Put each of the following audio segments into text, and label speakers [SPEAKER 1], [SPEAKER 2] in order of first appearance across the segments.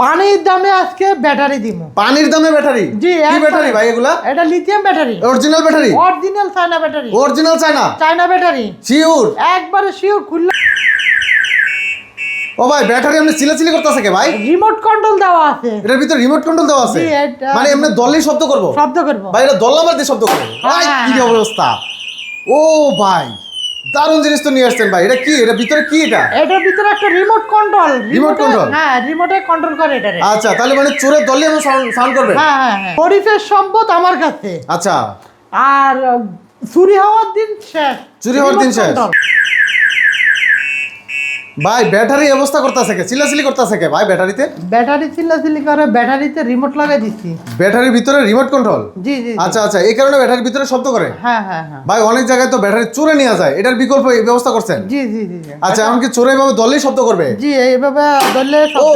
[SPEAKER 1] পানির দামে আজকে ব্যাটারি দিব।
[SPEAKER 2] পানির দামে ব্যাটারি?
[SPEAKER 1] জি।
[SPEAKER 2] কি ব্যাটারি ভাই এগুলা?
[SPEAKER 1] এটা lithium battery.
[SPEAKER 2] Original battery?
[SPEAKER 1] Original China battery.
[SPEAKER 2] Original China
[SPEAKER 1] battery
[SPEAKER 2] sure?
[SPEAKER 1] একবারে শিওর। খুললে
[SPEAKER 2] ও ভাই ব্যাটারি এমনি চিলাচিলি করতেছে কে ভাই?
[SPEAKER 1] রিমোট কন্ট্রোল দেওয়া আছে।
[SPEAKER 2] এটার ভিতরে রিমোট কন্ট্রোল দেওয়া আছে?
[SPEAKER 1] জি, এটা
[SPEAKER 2] মানে এমনি দললেই শব্দ করব?
[SPEAKER 1] শব্দ করব
[SPEAKER 2] ভাই এটা দল নাম্বার দিয়ে শব্দ করব? ভাই কি অবস্থা! ও ভাই দারুণ জিনিস তো নিয়ে আসছেন ভাই। এটা কি? এটা ভিতরে কি?
[SPEAKER 1] এটার ভিতরে একটা রিমোট কন্ট্রোল।
[SPEAKER 2] Remote control?
[SPEAKER 1] হ্যাঁ, রিমোটে কন্ট্রোল করে এটারে।
[SPEAKER 2] আচ্ছা, তাহলে মানে চোরে দললে এমন সাউন্ড করবে?
[SPEAKER 1] হ্যাঁ। শরীফের সম্পদ আমার কাছে।
[SPEAKER 2] আচ্ছা।
[SPEAKER 1] আর চুরি হওয়ার দিন শেষ।
[SPEAKER 2] ভাই ব্যাটারি অবস্থা করতেছে কে? চিল্লাচিল্লি করতেছে কে ভাই ব্যাটারিতে?
[SPEAKER 1] ব্যাটারি চিল্লাচিল্লি করে, ব্যাটারিতে রিমোট লাগাই দিচ্ছি।
[SPEAKER 2] ব্যাটারির ভিতরে রিমোট কন্ট্রোল?
[SPEAKER 1] জি।
[SPEAKER 2] আচ্ছা, এই কারণে ব্যাটারির ভিতরে শব্দ করে?
[SPEAKER 1] হ্যাঁ।
[SPEAKER 2] ভাই অনেক জায়গায় তো ব্যাটারি চোরে নিয়ে যায়, এটার বিকল্প ব্যবস্থা করছেন?
[SPEAKER 1] জি।
[SPEAKER 2] আচ্ছা, এমনকি চোরে এভাবে দললেই শব্দ করবে?
[SPEAKER 1] জি, এইভাবে ধরলে
[SPEAKER 2] ও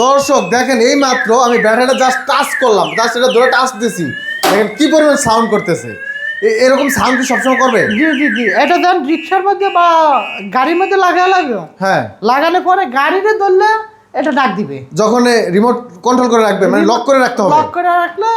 [SPEAKER 2] দর্শক দেখেন, এই মাত্র আমি ব্যাটারিটা জাস্ট টাচ করলাম, জাস্ট এটা ধরে টাচ দিছি, দেখেন কি পরিমাণ সাউন্ড করতেছে। এরকম সাউন্ড কি সবসময় করবে?
[SPEAKER 1] জি। এটা যখন রিক্সার মধ্যে বা গাড়ির মধ্যে লাগবে,
[SPEAKER 2] হ্যাঁ,
[SPEAKER 1] লাগানোর পরে গাড়িতে ধরলে এটা ডাক দিবে।
[SPEAKER 2] যখন রিমোট কন্ট্রোল করে রাখবে, মানে লক করে রাখতে হবে?
[SPEAKER 1] লক করে রাখলে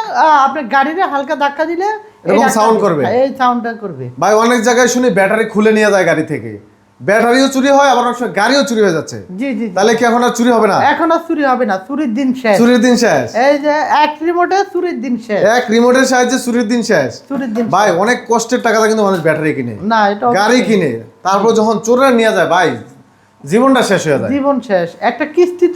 [SPEAKER 1] আপনি গাড়িতে হালকা ধাক্কা দিলে
[SPEAKER 2] এরকম সাউন্ড করবে?
[SPEAKER 1] এই সাউন্ডটা করবে।
[SPEAKER 2] ভাই অনেক জায়গায় শুনি ব্যাটারি খুলে নিয়ে যায় গাড়ি থেকে, ব্যাটারিও চুরি হয়, আবার অনেক সময় গাড়িও চুরি হয়ে যাচ্ছে।
[SPEAKER 1] জি।
[SPEAKER 2] তাহলে কি এখন আর চুরি হবে না?
[SPEAKER 1] এখন আর চুরি হবে না, চুরির দিন শেষ।
[SPEAKER 2] চুরির দিন শেষ?
[SPEAKER 1] এই যে এক রিমোটে চুরির দিন শেষ।
[SPEAKER 2] এক রিমোটের সাহায্যে চুরির দিন শেষ?
[SPEAKER 1] চুরির দিন
[SPEAKER 2] ভাই অনেক কষ্টের টাকাটা কিন্তু মানুষ ব্যাটারি কিনে,
[SPEAKER 1] না এটা
[SPEAKER 2] গাড়ি কিনে, তারপর যখন চোররা নিয়ে যায় ভাই জীবনটা শেষ হয়ে যায়।
[SPEAKER 1] জীবন শেষ। একটা কিস্তি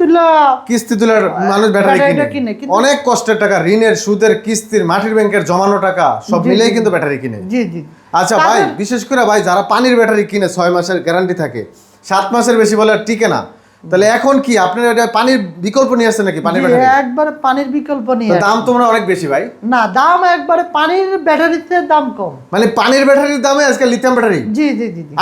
[SPEAKER 1] তুলে
[SPEAKER 2] মানুষ ব্যাটারি
[SPEAKER 1] কিনে।
[SPEAKER 2] অনেক কষ্টের টাকা, ঋণের সুদের কিস্তির, মাটির ব্যাংকের জমানো টাকা সব মিলেই কিন্তু ব্যাটারি কিনে।
[SPEAKER 1] জি।
[SPEAKER 2] আচ্ছা ভাই, বিশেষ করে ভাই যারা পানির ব্যাটারি কিনে 6 মাসের গ্যারান্টি থাকে, 7 মাসের বেশি বলে আর টিকে না, তাহলে এখন কি আপনারা এটা পানির বিকল্প নিয়ে আসছেন নাকি? পানির ব্যাটারি
[SPEAKER 1] একবারে পানির বিকল্প নিয়ে।
[SPEAKER 2] দাম তো মনে অনেক বেশি ভাই?
[SPEAKER 1] না, দাম একবারে পানির ব্যাটারিতে দাম কম।
[SPEAKER 2] মানে পানির ব্যাটারির দামে আজকে লিথিয়াম ব্যাটারি?
[SPEAKER 1] জি।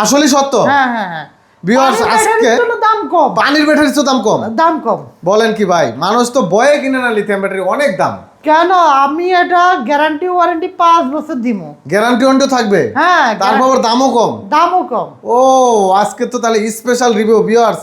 [SPEAKER 2] আসলে সত্য?
[SPEAKER 1] হ্যাঁ।
[SPEAKER 2] ভিউয়ার্স আজকে
[SPEAKER 1] দাম কম,
[SPEAKER 2] পানির ব্যাটারির তো দাম কম বলেন কি ভাই? মানুষ তো বয়ে কিনে না লিথিয়াম ব্যাটারি, অনেক দাম।
[SPEAKER 1] কেন? আমি এটা গ্যারান্টি ওয়ারেন্টি 5 বছর দিমু।
[SPEAKER 2] গ্যারান্টি ওয়ারেন্টি থাকবে?
[SPEAKER 1] হ্যাঁ।
[SPEAKER 2] তারপর দামও কম?
[SPEAKER 1] ও
[SPEAKER 2] আজকে তো তাহলে স্পেশাল রিভিউ ভিউয়ার্স,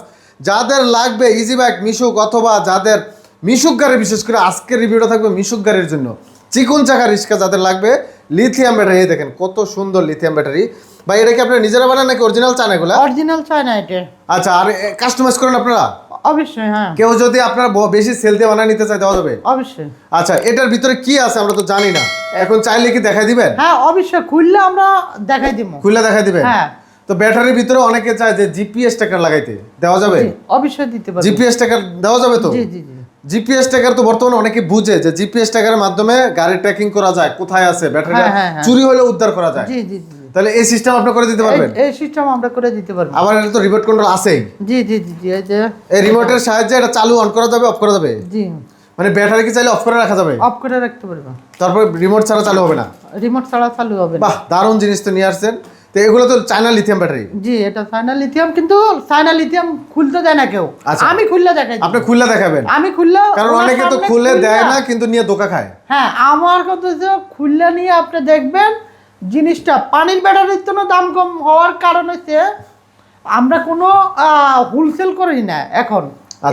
[SPEAKER 2] যাদের লাগবে ইজি বাইক মিশুক, অথবা যাদের মিশুক গাড়ি, বিশেষ করে আজকের রিভিউটা থাকবে মিশুক গাড়ির জন্য, চিকন চাকা রিস্কা যাদের লাগবে, লিথিয়াম ব্যাটারি। দেখেন কত সুন্দর লিথিয়াম ব্যাটারি। ভাই এটা কি আপনারা নিজেরা বানান নাকি অরিজিনাল চায়না এগুলা?
[SPEAKER 1] অরিজিনাল চায়না এটা।
[SPEAKER 2] আচ্ছা, আর কাস্টমাইজ করেন আপনারা?
[SPEAKER 1] অবশ্যই। হ্যাঁ,
[SPEAKER 2] কেউ যদি আপনার বেশি সেল দিয়ে বানায় নিতে চায় দেওয়া যাবে?
[SPEAKER 1] অবশ্যই।
[SPEAKER 2] আচ্ছা, এটার ভিতরে কি আছে আমরা তো জানি না, এখন চাইলে কি দেখাই দিবেন?
[SPEAKER 1] হ্যাঁ, অবশ্যই খুললে আমরা দেখাই দিব।
[SPEAKER 2] খুলে দেখাই দিবেন?
[SPEAKER 1] হ্যাঁ।
[SPEAKER 2] তো ব্যাটারির ভিতরে অনেকে চায় যে জিপিএস ট্র্যাকার লাগাইতে, দেওয়া যাবে?
[SPEAKER 1] অবশ্যই দিতে পারবো।
[SPEAKER 2] জিপিএস ট্র্যাকার দেওয়া যাবে তো?
[SPEAKER 1] জি।
[SPEAKER 2] জিপিএস ট্র্যাকার তো বর্তমানে অনেকে বুঝে যে জিপিএস ট্র্যাকারের মাধ্যমে গাড়ি ট্র্যাকিং করা যায়, কোথায় আছে ব্যাটারিটা, চুরি হলে উদ্ধার করা যায়।
[SPEAKER 1] জি।
[SPEAKER 2] তাহলে এই সিস্টেম আপনি করে দিতে পারবেন?
[SPEAKER 1] এই সিস্টেম আমরা করে দিতে পারবো।
[SPEAKER 2] আবার এটা তো রিমোট কন্ট্রোল আছেই?
[SPEAKER 1] জি। এই যে
[SPEAKER 2] এই রিমোটের সাহায্যে এটা চালু অন করা যাবে, অফ করা যাবে?
[SPEAKER 1] জি।
[SPEAKER 2] মানে ব্যাটারি কি চাইলে অফ করে রাখা যাবে?
[SPEAKER 1] অফ করে রাখতে পারবো।
[SPEAKER 2] তারপর রিমোট ছাড়া চালু হবে না?
[SPEAKER 1] রিমোট ছাড়া চালু হবে না।
[SPEAKER 2] বাহ, দারুণ জিনিস তো নিয়ে আসছেন। তো এগুলো তো চায়না লিথিয়াম ব্যাটারি?
[SPEAKER 1] জি, এটা চায়না লিথিয়াম, কিন্তু চায়না লিথিয়াম খুলতে দেয় না কেউ। আমি খুললে দেখাই।
[SPEAKER 2] আপনি খুললে দেখাবেন?
[SPEAKER 1] আমি খুললে,
[SPEAKER 2] কারণ অনেকে তো খুলে দেয় না কিন্তু নিয়ে ধোকা খায়।
[SPEAKER 1] হ্যাঁ, আমার কথা হচ্ছে খুললে নিয়ে আপনি দেখবেন জিনিসটা পানির ব্যাটারির জন্য দাম কম হওয়ার কারণ হচ্ছে আমরা কোনো হোলসেল করি না এখন।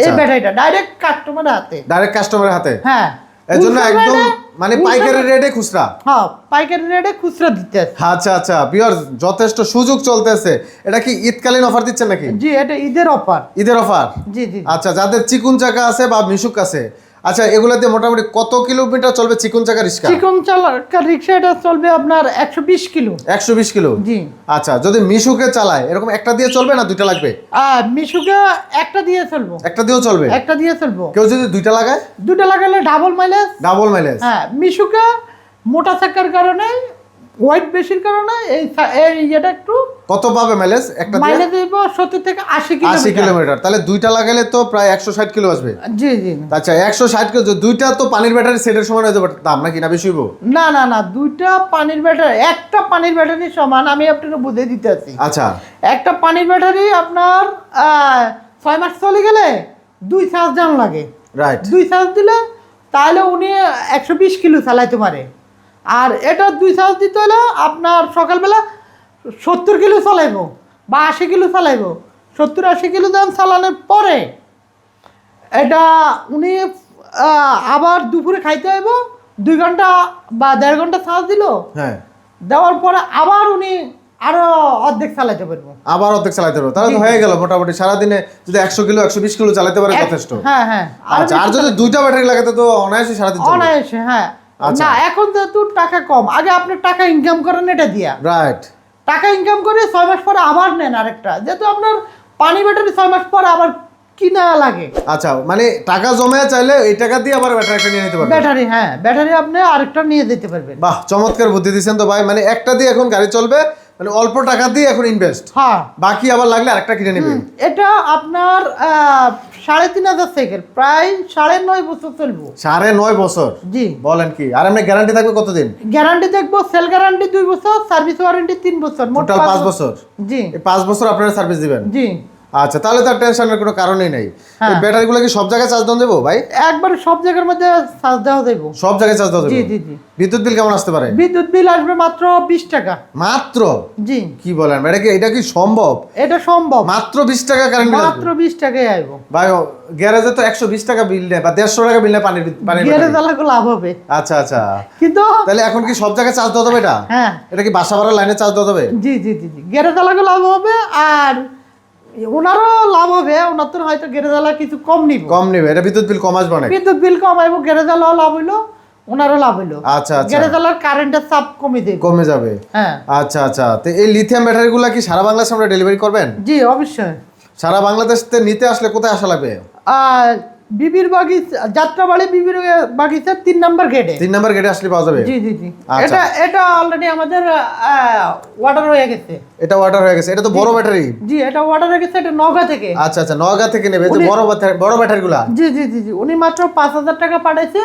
[SPEAKER 1] এই ব্যাটারিটা ডাইরেক্ট কাস্টমারের হাতে। হ্যাঁ,
[SPEAKER 2] এজন্য একদম মানে পাইকারি রেটে খুচরা?
[SPEAKER 1] হ্যাঁ, পাইকারি রেটে খুচরা দিতে।
[SPEAKER 2] আচ্ছা ভিউয়ার্স, যথেষ্ট সুযোগ চলতেছে। এটা কি ঈদকালীন অফার দিচ্ছেন নাকি?
[SPEAKER 1] জি, এটা ঈদের অফার।
[SPEAKER 2] জি। আচ্ছা, যাদের চিকুন চাকা আছে বা মিশুক আছে, আচ্ছা এগুলাতে মোটামুটি কত কিলোমিটার চলবে চিকন চাকা রিক্সা?
[SPEAKER 1] চিকন চাকা রিক্সা এটা চলবে আপনার 120 কিলো।
[SPEAKER 2] 120 কিলো?
[SPEAKER 1] জি।
[SPEAKER 2] আচ্ছা, যদি মিশুকে চালায় এরকম একটা দিয়ে চলবে না দুইটা লাগবে?
[SPEAKER 1] মিশুকে একটা দিয়ে চলবো।
[SPEAKER 2] একটা দিয়েও চলবে?
[SPEAKER 1] একটা দিয়ে চলবো।
[SPEAKER 2] কেউ যদি দুইটা লাগায়?
[SPEAKER 1] দুইটা লাগালে ডাবল মাইলেজ। হ্যাঁ, মিশুকে মোটা চাকার কারণে, ওয়েট বেশির কারণে এই এটা একটু
[SPEAKER 2] কত পাবে মাইলেজ? একটা দিয়ে
[SPEAKER 1] মাইলেজ দেব 70 থেকে 80
[SPEAKER 2] কিলোমিটার। তাহলে দুইটা লাগালে তো প্রায় 160 কিলো আসবে।
[SPEAKER 1] জি।
[SPEAKER 2] আচ্ছা, 160 কিলো, দুইটা তো পানির ব্যাটারি সেটের সমান হয়ে যাবে দাম নাকি, না বেশি হইব?
[SPEAKER 1] না, দুইটা পানির ব্যাটারি, একটা পানির ব্যাটারি সমান। আমি আপনাকে বুঝিয়ে দিতে আছি।
[SPEAKER 2] আচ্ছা,
[SPEAKER 1] একটা পানির ব্যাটারি আপনার 6 মাস চলে গেলে 2 চার্জ দাম লাগে।
[SPEAKER 2] রাইট।
[SPEAKER 1] 2 চার্জ দিলে তাহলে উনি 120 কিলো চালাইতে পারে। আর এটা 2 চার্জ দিতে হলে আপনার সকালবেলা 70 কিলো চালাইবো বা 80 কিলো চালাইবো। 70-80 কিলো দাম চালানোর পরে এটা উনি আবার দুপুরে খাইতে হইব 2 ঘন্টা বা 1.5 ঘন্টা চার্জ দিল,
[SPEAKER 2] হ্যাঁ
[SPEAKER 1] দেওয়ার পরে আবার উনি আরো অর্ধেক চালাতে পারবো।
[SPEAKER 2] আবার অর্ধেক চালাতে পারবো, তাহলে তো হয়ে গেল মোটামুটি সারাদিনে যদি 100 কিলো 120 কিলো চালাতে পারে যথেষ্ট।
[SPEAKER 1] হ্যাঁ হ্যাঁ,
[SPEAKER 2] আচ্ছা, আর যদি দুইটা ব্যাটারি লাগাতে তো অনায়াসে সারাদিন চলবে।
[SPEAKER 1] অনায়াসে, হ্যাঁ।
[SPEAKER 2] আচ্ছা।
[SPEAKER 1] না এখন যেহেতু টাকা কম, আগে আপনি টাকা ইনকাম করেন এটা দিয়া,
[SPEAKER 2] রাইট।
[SPEAKER 1] টাকা ইনকাম করে 6 মাস পরে আবার নেন আরেকটা, যেহেতু আপনার পানি ব্যাটারি 6 মাস পরে আবার কিনা লাগে।
[SPEAKER 2] আচ্ছা, মানে টাকা জমা চাইলে এই টাকা দিয়ে আবার ব্যাটারি একটা নিয়ে নিতে পারবেন।
[SPEAKER 1] ব্যাটারি, হ্যাঁ ব্যাটারি আপনি আরেকটা নিয়ে যেতে পারবেন।
[SPEAKER 2] বাহ, চমৎকার বুদ্ধি দিয়েছেন তো ভাই। মানে একটা দিয়ে এখন গাড়ি চলবে, মানে অল্প টাকা দিয়ে এখন ইনভেস্ট,
[SPEAKER 1] হ্যাঁ,
[SPEAKER 2] বাকি আবার লাগলে আরেকটা কিনে নেবেন।
[SPEAKER 1] এটা আপনার 3,500 সাইকেল, প্রায় 9.5 বছর চলবো।
[SPEAKER 2] 9.5 বছর?
[SPEAKER 1] জি।
[SPEAKER 2] বলেন কি? আর এমনি গ্যারান্টি থাকবে কতদিন?
[SPEAKER 1] গ্যারান্টি দেখবো, সেল গ্যারান্টি 2 বছর, সার্ভিস ওয়ারেন্টি 3 বছর, মোট
[SPEAKER 2] টোটাল 5 বছর।
[SPEAKER 1] জি।
[SPEAKER 2] এই 5 বছর আপনারা সার্ভিস দিবেন?
[SPEAKER 1] জি।
[SPEAKER 2] আচ্ছা, তাহলে তো আর টেনশনের কোনো কারণই নাই।
[SPEAKER 1] হ্যাঁ।
[SPEAKER 2] এই ব্যাটারিগুলো কি সব জায়গায় চার্জ দেন দেবো ভাই?
[SPEAKER 1] একবারে সব জায়গার মধ্যে চার্জ দেওয়া দেবো।
[SPEAKER 2] সব জায়গায় চার্জ দেওয়া
[SPEAKER 1] জি
[SPEAKER 2] দেবো?
[SPEAKER 1] জি জি।
[SPEAKER 2] বিদ্যুৎ বিল কেমন আসতে পারে?
[SPEAKER 1] বিদ্যুৎ বিল আসবে মাত্র 20 টাকা।
[SPEAKER 2] মাত্র?
[SPEAKER 1] জি।
[SPEAKER 2] কি বলেন, এটা কি সম্ভব?
[SPEAKER 1] এটা সম্ভব।
[SPEAKER 2] মাত্র 20 টাকা কারেন্ট বিল?
[SPEAKER 1] মাত্র 20 টাকায় আসবো
[SPEAKER 2] ভাই, গ্যারেজে তো 120 টাকা বিল নেয় বা 150 টাকা বিল নেয় পানির
[SPEAKER 1] গ্যারেজ আলাদা লাভ হবে।
[SPEAKER 2] আচ্ছা আচ্ছা,
[SPEAKER 1] কিন্তু
[SPEAKER 2] তাহলে এখন কি সব জায়গায় চার্জ দেওয়া যাবে এটা?
[SPEAKER 1] হ্যাঁ।
[SPEAKER 2] এটা কি বাসা ভাড়া লাইনে চার্জ দেওয়া যাবে?
[SPEAKER 1] জি জি জি জি, গ্যারেজ আলাদা লাভ হবে, আর ওনারও লাভ হবে। ওনার তো হয়তো গ্যারেজ আলা কিছু কম নিব,
[SPEAKER 2] কম নেবে, এটা বিদ্যুৎ বিল কম আসবে অনেক।
[SPEAKER 1] বিদ্যুৎ বিল কম আইব, গ্যারেজ আলাও লাভ হইলো, ওনারও লাভ হইলো।
[SPEAKER 2] আচ্ছা আচ্ছা,
[SPEAKER 1] গ্যারেজ আলার কারেন্টের চাপ কমে দেবে।
[SPEAKER 2] কমে যাবে।
[SPEAKER 1] হ্যাঁ।
[SPEAKER 2] আচ্ছা আচ্ছা, তো এই লিথিয়াম ব্যাটারিগুলো কি সারা বাংলাদেশে আমরা ডেলিভারি করবেন?
[SPEAKER 1] জি অবশ্যই।
[SPEAKER 2] সারা বাংলাদেশ থেকে নিতে আসলে কোথায় আসা লাগবে?
[SPEAKER 1] আর বিবির বাগিচা, যাত্রাবাড়ি বিবির বাগিচা 3 নম্বর গেটে।
[SPEAKER 2] 3 নম্বর গেটে আসলে পাওয়া যাবে?
[SPEAKER 1] জি জি জি।
[SPEAKER 2] আচ্ছা।
[SPEAKER 1] এটা অলরেডি আমাদের অর্ডার হয়ে গেছে।
[SPEAKER 2] এটা অর্ডার হয়ে গেছে? এটা তো বড় ব্যাটারি।
[SPEAKER 1] জি, এটা অর্ডার হয়ে গেছে, এটা নওগাঁ থেকে।
[SPEAKER 2] আচ্ছা আচ্ছা, নওগাঁ থেকে নেবে যে বড় ব্যাটারিগুলা?
[SPEAKER 1] জি জি জি জি, উনি মাত্র 5,000 টাকা পাঠাইছে,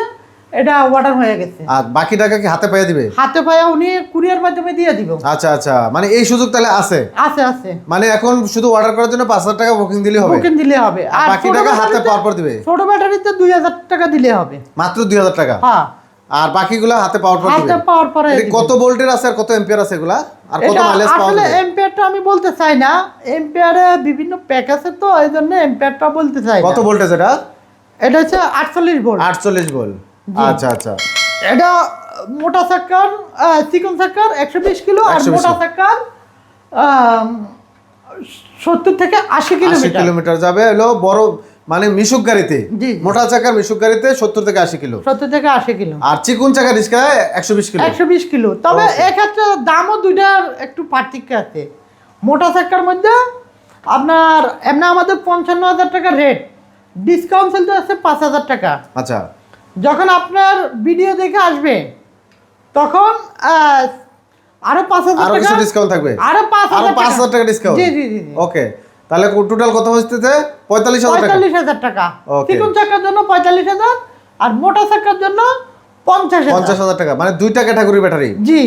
[SPEAKER 1] এটা অর্ডার হয়ে গেছে।
[SPEAKER 2] আর বাকি টাকা কি হাতে পেয়ে দিবে?
[SPEAKER 1] হাতে পায়া উনি কুরিয়ার মাধ্যমে দিয়ে দিব।
[SPEAKER 2] আচ্ছা আচ্ছা, মানে এই সুযোগ তাহলে আছে?
[SPEAKER 1] আছে আছে।
[SPEAKER 2] মানে এখন শুধু অর্ডার করার জন্য 5,000 টাকা বুকিং দিলে হবে?
[SPEAKER 1] বুকিং দিলে হবে, আর
[SPEAKER 2] বাকি টাকা হাতে পাওয়ার পর দিবে?
[SPEAKER 1] ছোট ব্যাটারিতে 2,000 টাকা দিলে হবে।
[SPEAKER 2] মাত্র 2,000 টাকা?
[SPEAKER 1] হ্যাঁ।
[SPEAKER 2] আর বাকিগুলো হাতে পাওয়ার পর দিবে?
[SPEAKER 1] হাতে পাওয়ার পরে
[SPEAKER 2] এটা কত ভোল্টের আছে আর কত এম্পিয়ার আছে এগুলা, আর কত
[SPEAKER 1] এটা
[SPEAKER 2] মাইলেজ পাওয়া
[SPEAKER 1] আসলে
[SPEAKER 2] যাবে?
[SPEAKER 1] এম্পিয়ারটা আমি বলতে চাই না, এম্পিয়ারে বিভিন্ন প্যাক আছে, তো এই জন্য এম্পিয়ারটা বলতে চাই না।
[SPEAKER 2] কত ভোল্টেজ এটা?
[SPEAKER 1] এটা হচ্ছে 48 ভোল্ট।
[SPEAKER 2] 48 ভোল্ট। আচ্ছা আচ্ছা,
[SPEAKER 1] এটা মোটা চাকার, চিকন চাকার 120 কিলো, আর
[SPEAKER 2] 120
[SPEAKER 1] মোটা চাকার 70 থেকে 80
[SPEAKER 2] 80
[SPEAKER 1] কিলোমিটার।
[SPEAKER 2] কিলোমিটার যাবে হলো বড় মানে মিশুক গাড়িতে।
[SPEAKER 1] জি।
[SPEAKER 2] মোটা চাকার মিশুক গাড়িতে 70 থেকে 80 কিলো।
[SPEAKER 1] 70 থেকে 80 কিলো।
[SPEAKER 2] আর চিকুন চাকার রিস্কায় 120 কিলো।
[SPEAKER 1] 120 কিলো। তবে
[SPEAKER 2] Okay.
[SPEAKER 1] এক্ষেত্রে দামও দুইটার একটু পার্থক্য আছে। মোটা চাকার মধ্যে আপনার এমনি আমাদের 55,000 টাকা রেট, ডিসকাউন্ট চলতে আছে 5,000 টাকা।
[SPEAKER 2] আচ্ছা,
[SPEAKER 1] যখন আপনার ভিডিও দেখে আসবে তখন আরো 5,000
[SPEAKER 2] আরো
[SPEAKER 1] টাকা
[SPEAKER 2] কিছু ডিসকাউন্ট থাকবে?
[SPEAKER 1] আরো 5,000
[SPEAKER 2] টাকা ডিসকাউন্ট?
[SPEAKER 1] জি জি জি জি।
[SPEAKER 2] ওকে, তাহলে টোটাল কত হচ্ছে? 45,000 টাকা।
[SPEAKER 1] 45,000 টাকা।
[SPEAKER 2] Okay.
[SPEAKER 1] চিকন চাকার জন্য 45,000, আর মোটা চাকার জন্য 50,000।
[SPEAKER 2] 50,000 টাকা, মানে দুইটা ক্যাটাগরি ব্যাটারি?
[SPEAKER 1] জি,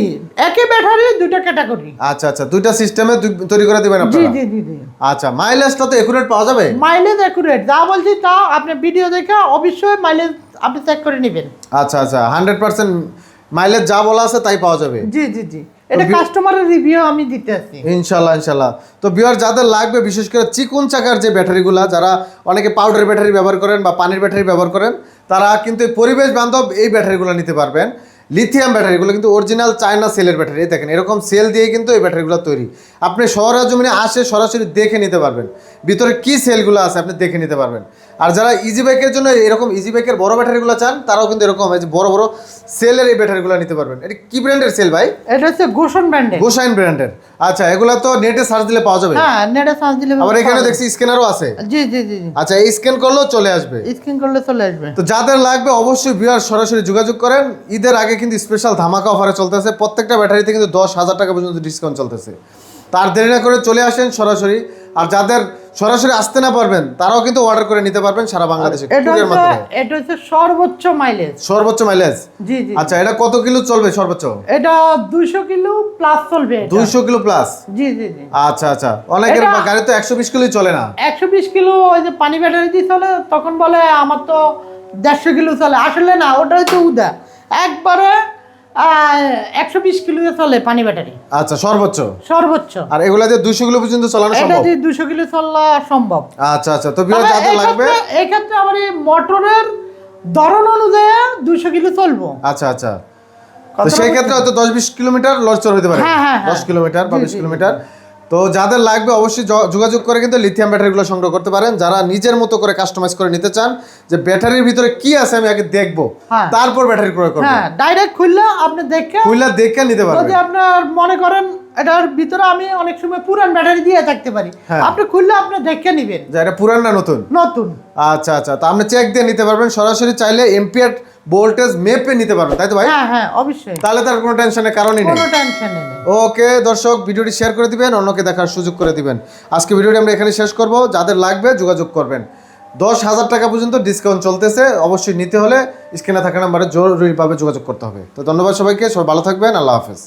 [SPEAKER 1] একই ব্যাটারি দুইটা ক্যাটাগরি।
[SPEAKER 2] আচ্ছা আচ্ছা, দুইটা সিস্টেমে তৈরি করে দিবেন
[SPEAKER 1] জি
[SPEAKER 2] আপনারা?
[SPEAKER 1] জি জি জি।
[SPEAKER 2] আচ্ছা, মাইলেজটা তো একুরেট পাওয়া যাবে?
[SPEAKER 1] মাইলেজ একুরেট, যা বলছি তা আপনি ভিডিও দেখে অবশ্যই মাইলেজ আপনি চেক করে নেবেন।
[SPEAKER 2] আচ্ছা আচ্ছা, 100% মাইলেজ যা বলা আছে তাই পাওয়া যাবে?
[SPEAKER 1] জি জি জি, এটা কাস্টমারের রিভিউ আমি দিতে আছি।
[SPEAKER 2] ইনশাল্লাহ ইনশাল্লাহ। তো বিয়ার যাদের লাগবে, বিশেষ করে চিকুন চাকার যে ব্যাটারিগুলা, যারা অনেকে পাউডার ব্যাটারি ব্যবহার করেন বা পানির ব্যাটারি ব্যবহার করেন, তারা কিন্তু এই পরিবেশ বান্ধব এই ব্যাটারিগুলো নিতে পারবেন। লিথিয়াম ব্যাটারিগুলো কিন্তু অরিজিনাল চায়না সেলের ব্যাটারি। দেখেন, এরকম সেল দিয়ে কিন্তু এই ব্যাটারিগুলো তৈরি। আপনি শহরে জমিনে আসে সরাসরি দেখে নিতে পারবেন ভিতরে কি সেলগুলো আছে, আপনি দেখে নিতে পারবেন। আর যারা ইজি বাইকের জন্য এরকম ইজি বাইকের বড় ব্যাটারিগুলো চান, তারাও কিন্তু এরকম এই যে বড় বড় সেলের এই ব্যাটারিগুলো নিতে পারবেন। এটা কি ব্র্যান্ডের সেল ভাই?
[SPEAKER 1] এটা হচ্ছে গোশন ব্র্যান্ডের।
[SPEAKER 2] গোসাইন ব্র্যান্ডের। আচ্ছা, এগুলা তো নেটে সার্চ দিলে পাওয়া যাবে?
[SPEAKER 1] হ্যাঁ, নেটে সার্চ দিলে
[SPEAKER 2] আবার এখানে দেখছি স্ক্যানারও আছে?
[SPEAKER 1] জি জি জি জি।
[SPEAKER 2] আচ্ছা, এই স্ক্যান করলেও চলে আসবে?
[SPEAKER 1] স্ক্রিন করলে চলে আসবে।
[SPEAKER 2] তো যাদের লাগবে অবশ্যই ভিউয়ার সরাসরি যোগাযোগ করেন। ঈদের আগে কিন্তু স্পেশাল ধামাকা অফারে চলতেছে, প্রত্যেকটা ব্যাটারিতে কিন্তু 10,000 টাকা পর্যন্ত ডিসকাউন্ট চলতেছে। তার দেরি না করে চলে আসেন সরাসরি। আর যাদের সরাসরি আসতে না পারবেন, তারাও কিন্তু অর্ডার করে নিতে পারবেন সারা বাংলাদেশে কুরিয়ার মাধ্যমে।
[SPEAKER 1] এটা হচ্ছে সর্বোচ্চ মাইলেজ।
[SPEAKER 2] সর্বোচ্চ মাইলেজ?
[SPEAKER 1] জি জি।
[SPEAKER 2] আচ্ছা, এটা কত কিলো চলবে সর্বোচ্চ?
[SPEAKER 1] এটা 200 কিলো প্লাস চলবে।
[SPEAKER 2] 200 কিলো প্লাস?
[SPEAKER 1] জি জি জি।
[SPEAKER 2] আচ্ছা আচ্ছা, অনেকের গাড়ি তো 120 কিলোই চলে না।
[SPEAKER 1] 120 কিলো ওই যে পানি ব্যাটারি দিয়ে চলে, তখন বলে আমার তো 150 কিলো চলে। আসলে না, ওটা হচ্ছে উদা একবারে 120 কিলো চলে পানি ব্যাটারি,
[SPEAKER 2] আচ্ছা সর্বোচ্চ।
[SPEAKER 1] সর্বোচ্চ।
[SPEAKER 2] আর এগুলা দিয়ে 200 কিলো পর্যন্ত চালানো
[SPEAKER 1] এটা
[SPEAKER 2] সম্ভব?
[SPEAKER 1] দিয়ে 200 কিলো চলা সম্ভব।
[SPEAKER 2] আচ্ছা আচ্ছা, তো ভিউয়ার যাদের লাগবে
[SPEAKER 1] এই ক্ষেত্রে আমার এই মোটরের ধরন অনুযায়ী 200 কিলো চলবো।
[SPEAKER 2] আচ্ছা আচ্ছা, তো সেই ক্ষেত্রে হয়তো 10-20 কিলোমিটার লঞ্চ হতে পারে।
[SPEAKER 1] হ্যাঁ, হ্যাঁ,
[SPEAKER 2] 10 কিলোমিটার বা
[SPEAKER 1] জি,
[SPEAKER 2] 20
[SPEAKER 1] জি,
[SPEAKER 2] কিলোমিটার। তো যাদের লাগবে অবশ্যই যোগাযোগ করে কিন্তু লিথিয়াম ব্যাটারিগুলো সংগ্রহ করতে পারেন। যারা নিজের মতো করে কাস্টমাইজ করে নিতে চান যে ব্যাটারির ভিতরে কি আছে আমি আগে দেখবো,
[SPEAKER 1] হ্যাঁ।
[SPEAKER 2] তারপর ব্যাটারি ক্রয় করব,
[SPEAKER 1] হ্যাঁ, ডাইরেক্ট খুললে আপনি দেখে
[SPEAKER 2] খুইলা দেখে নিতে পারবেন।
[SPEAKER 1] যদি আপনার মনে করেন এটার ভিতরে আমি অনেক সময় পুরান ব্যাটারি দিয়ে থাকতে পারি,
[SPEAKER 2] হ্যাঁ।
[SPEAKER 1] আপনি খুললে আপনি দেখে নেবেন
[SPEAKER 2] যে এটা পুরান না নতুন।
[SPEAKER 1] নতুন।
[SPEAKER 2] আচ্ছা আচ্ছা, তো আপনি চেক দিয়ে নিতে পারবেন, সরাসরি চাইলে এম্পিয়ার ভোল্টেজ মেপে নিতে পারবেন, তাই তো ভাই?
[SPEAKER 1] হ্যাঁ হ্যাঁ, অবশ্যই,
[SPEAKER 2] তাহলে তার কোনো টেনশনের কারণই নেই।
[SPEAKER 1] কোনো টেনশন নেই।
[SPEAKER 2] ওকে দর্শক, ভিডিওটি শেয়ার করে দিবেন, অন্যকে দেখার সুযোগ করে দিবেন। আজকে ভিডিওটি আমরা এখানে শেষ করব। যাদের লাগবে যোগাযোগ করবেন। 10,000 টাকা পর্যন্ত ডিসকাউন্ট চলতেছে, অবশ্যই নিতে হলে স্ক্রিনে থাকা নাম্বারে জরুরিভাবে যোগাযোগ করতে হবে। তো ধন্যবাদ সবাইকে, সবাই ভালো থাকবেন, আল্লাহ হাফেজ।